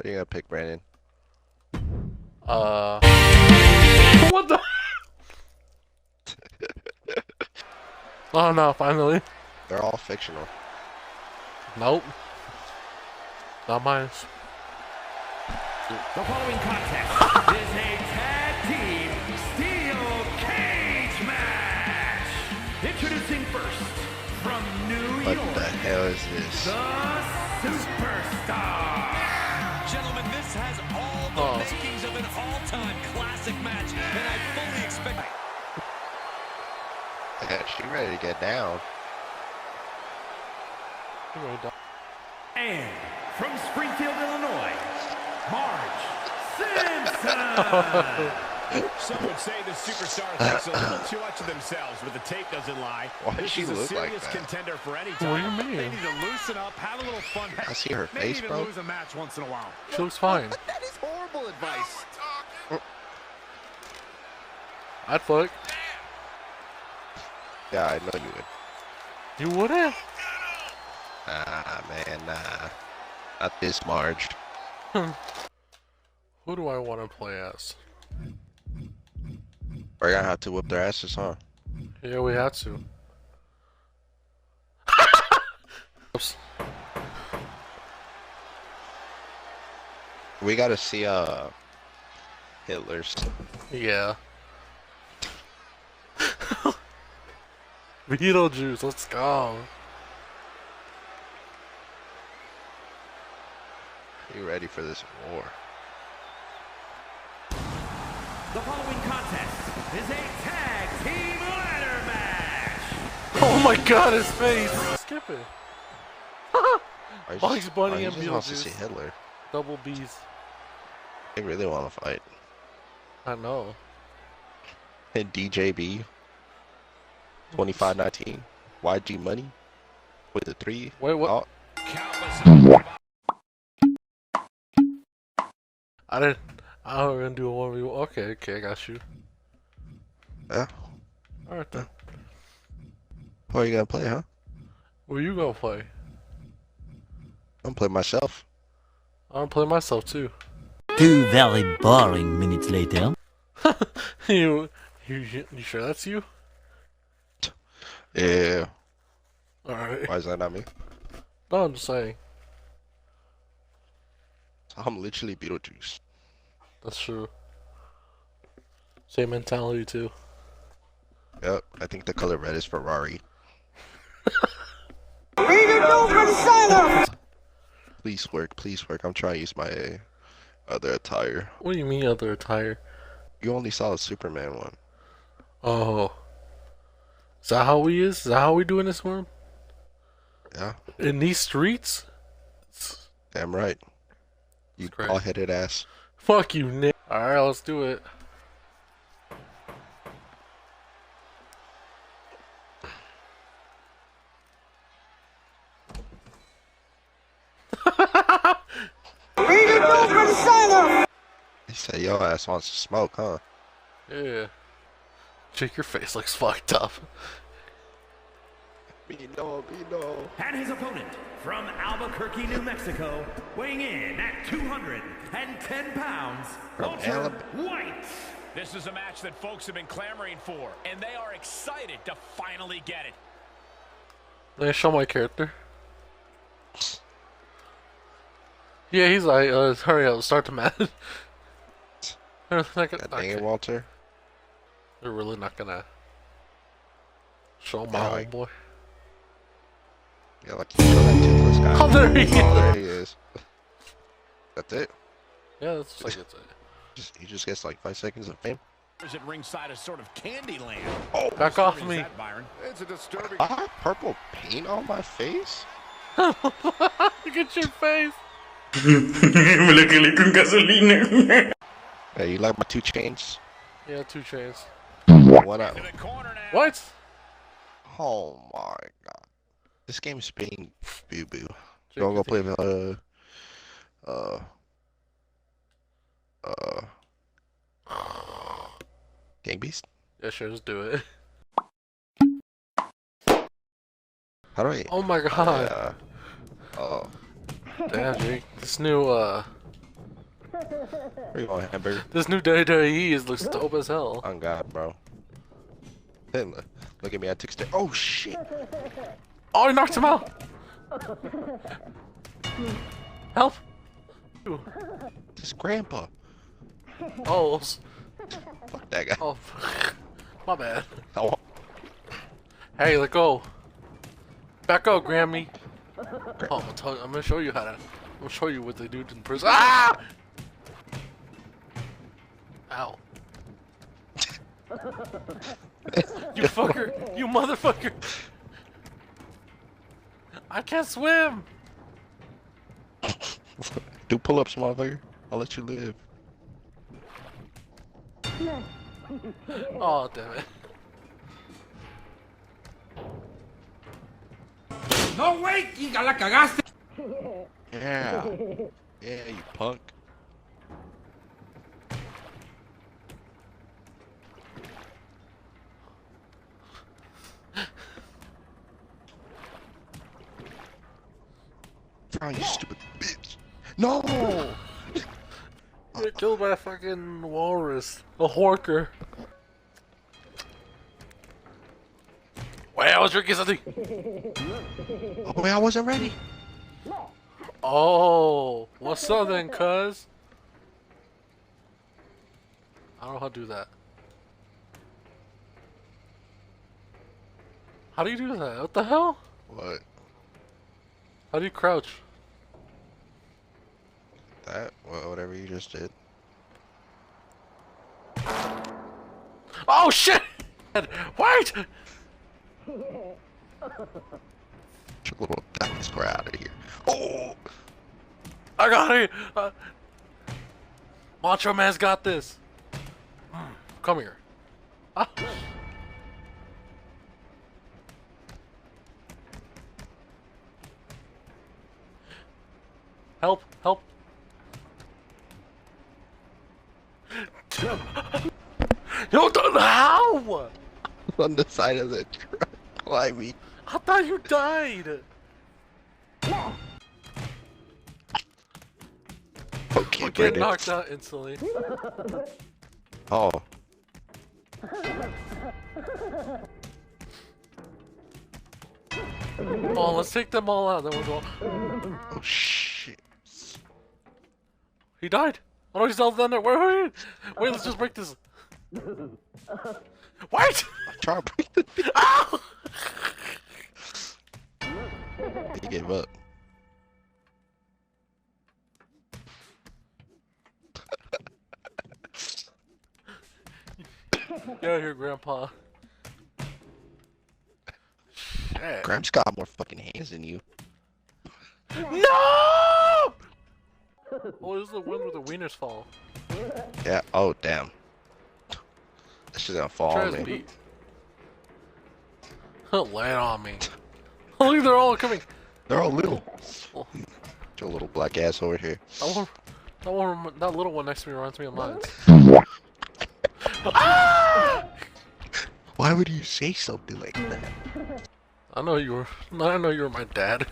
Are you gonna pick Brandon? What the? Oh no, finally. They're all fictional. Nope. Not mine. The following contest is a tag team steel cage match. Introducing first, from New York. What the hell is this? The Superstar. Gentlemen, this has all the makings of an all-time classic match, and I fully expect... Yeah, she ready to get down. And from Springfield, Illinois, Marge Simpson. Some would say the Superstar thinks a little too much of themselves, but the tape doesn't lie. Why does she This is a look like serious that? contender for any What do you time. mean? They need to loosen up, have a little fun. I see her Maybe face, even bro. lose a match once in a while. She looks fine. That is horrible advice. I'd fuck. Yeah, I know you would. You wouldn't? Nah, man, nah. Not this Marge. Who do I want to play as? We're gonna have to whip their asses, huh? Yeah, we had to. Oops. We gotta see, Hitler's. Yeah. Beetlejuice, let's go. You ready for this war? The following contest is a tag team ladder match. Oh my god, his face! Skip it. I Bugs Bunny and just wants to see Beetlejuice. Hitler. Double B's. They really want to fight. I know. And DJB. 2519. YG Money. With the 3. Wait, what? Oh, I didn't. I was gonna do a 1v1. Okay, I got you. yeah. Alright then. Who are you gonna play, huh? Where you gonna play? I'm gonna play myself. I'm gonna play myself too. 2 very boring minutes later. you sure that's you? Yeah. Alright. Why is that not me? No, I'm just saying. I'm literally Beetlejuice. That's true. Same mentality too. Yep. I think the color red is Ferrari. Please work. Please work. I'm trying to use my other attire. What do you mean other attire? You only saw the Superman one. Oh. Is that how we is? Is that how we doing this one? Yeah. In these streets? Damn right. You That's great. bald-headed ass. Fuck you, Nick. Alright, let's do it. He said your ass wants to smoke, huh? Yeah. Jake, your face looks fucked up. Me no. And his opponent from Albuquerque, New Mexico, weighing in at 210 pounds, From Walter White. This is a match that folks have been clamoring for, and they are excited to finally get it. Let me show my character. Yeah, he's like, hurry up, start the match. They're not gonna, God dang it, Walter. they're really not gonna show my Yeah, old like- boy. Yeah, like you show that toothless guy. Oh, there he is. Oh, there he is. That's it. Yeah, that's like it's He just gets like 5 seconds of fame. At ringside is sort of Candyland. Oh, back off Disturbing me. is that, Byron? It's a disturbing. I have purple paint on my face? Look at your face. Hey, you like my 2 chains? Yeah, 2 chains. One out. To the corner now. What? Oh my god. This game's being boo-boo. You Jake, wanna you go play think- Gang Beast? Yeah, sure, just do it. How do I? Oh my god. Yeah. Oh. Damn, Jake. This new, Where you going, hamburger? This new WWE looks dope as hell. On God, bro. Hey, look at me. I took step. Oh shit! Oh, he knocked him out. Help! This grandpa. Oh, Fuck that guy. oh, my bad. Oh, Hey, let go. Back up, Grammy. Oh, I'm gonna show you how to. I'm gonna show you what they do in prison. Ah! Ow. You fucker! You motherfucker! I can't swim! do pull-ups, motherfucker. I'll let you live. Oh, damn it. No way, Giga, la cagaste. Yeah. Yeah, you punk. Oh, you stupid bitch. No! You're killed by a fucking walrus. A horker. Wait, I was drinking something. Oh, man, I wasn't ready. Oh, what's up then, cuz? I don't know how to do that. How do you do that? What the hell? What? How do you crouch? That? Well, whatever you just did. Oh shit! Wait! You little guys, go out of here. Oh! I got it! Macho Man's got this. Come here. Ah. Help! Help! You don't how? On the side of the truck, climbing. I thought you died. Okay, Get Brandon. knocked out instantly. Oh. Oh, let's take them all out. Then we'll go. Oh shit. He died. Oh no, he's all down there. Where are you? Wait, let's just break this. Wait! I'm trying to break the thing. Ow! He gave up. Get out of here, Grandpa. Shit. Gramps got more fucking hands than you. No! Oh, this is the one where the wieners fall. Yeah, oh damn. That shit's gonna fall Try on his me. beat. Lay it on me. Look, they're all coming. They're all little. Oh, Your little black ass over here. that little one next to me reminds me of mine. Why would you say something like that? I know you were my dad.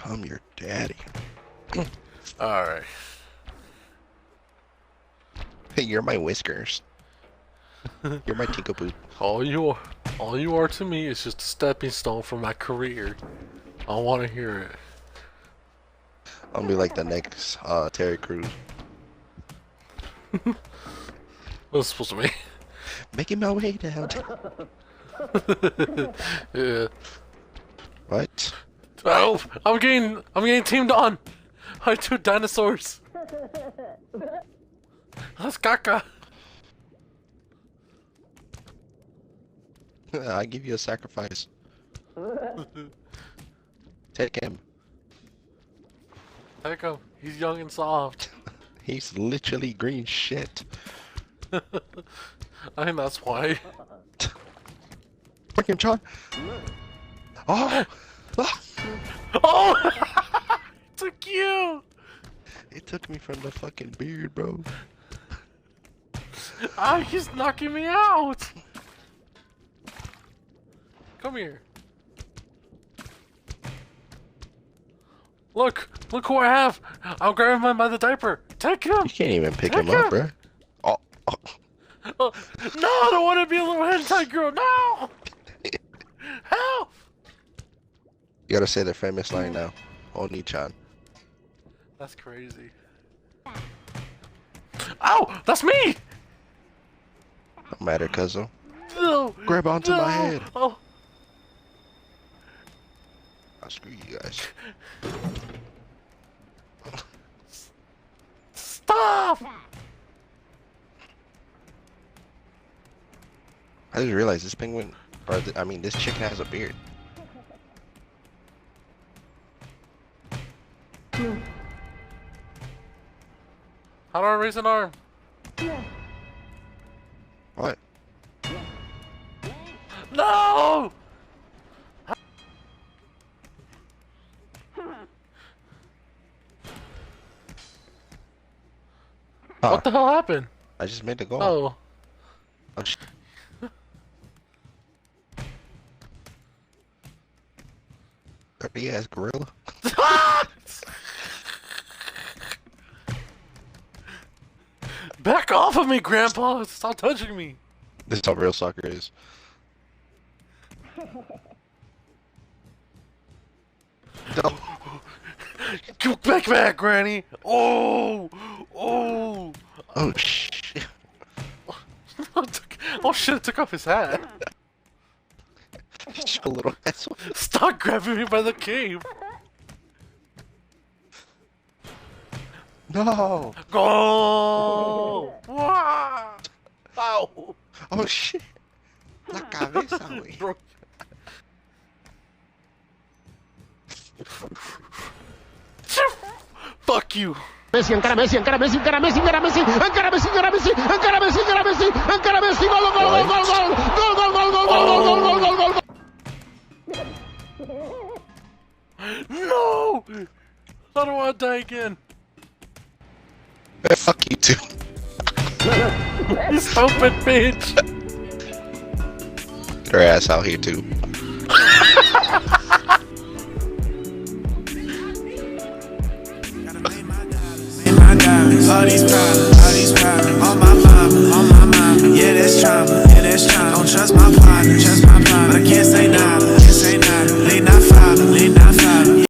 I'm your daddy. Alright. Hey, you're my whiskers. You're my tinkapoo. All you are to me is just a stepping stone for my career. I want to hear it. I'll be like the next Terry Crews. What's it supposed to be? Making my way down. Yeah. What? Oh, I'm getting teamed on. By two dinosaurs. That's caca. I give you a sacrifice. Take him. Take him. He's young and soft. He's literally green shit. I think that's why. Freaking John. Oh! Oh! Oh! It took you! It took me from the fucking beard, bro. Ah, he's knocking me out! Come here. Look who I have! I'll grab him by the diaper. Take him! You can't even pick Take him up, him. bro. Oh, oh. Oh, no, I don't want to be a little hentai girl. No! Help! You gotta say the famous line now. Oni-chan. That's crazy. Ow! That's me! No matter, cuzzo. No! Grab onto no. my head. Oh, I'll screw you guys. stop! I just realized this penguin, or I mean, this chicken has a beard. How do I raise an arm? What? No! Huh. What the hell happened? I just made the goal. Oh. Oh, dirty ass gorilla. Back off of me, Grandpa! Stop touching me! This is how real soccer is. No. Get back, Granny! Oh! Oh! Oh shit. Oh shit, it took off his hat. He's a little asshole. Stop grabbing me by the cape! No. Go! Wah! Ow! Oh shit. La cabeza, güey. Bro. Fuck you! Messi, encara Messi, encara Messi, encara Messi, encara Messi, encara Messi, encara Messi, encara Messi, encara Messi, encara Messi, gol, gol, gol, gol, gol, gol, gol, gol, gol, gol, gol, gol, gol, gol. No! I don't want to die again. Fuck you too. You stupid bitch! Get her ass out here too. All these problems.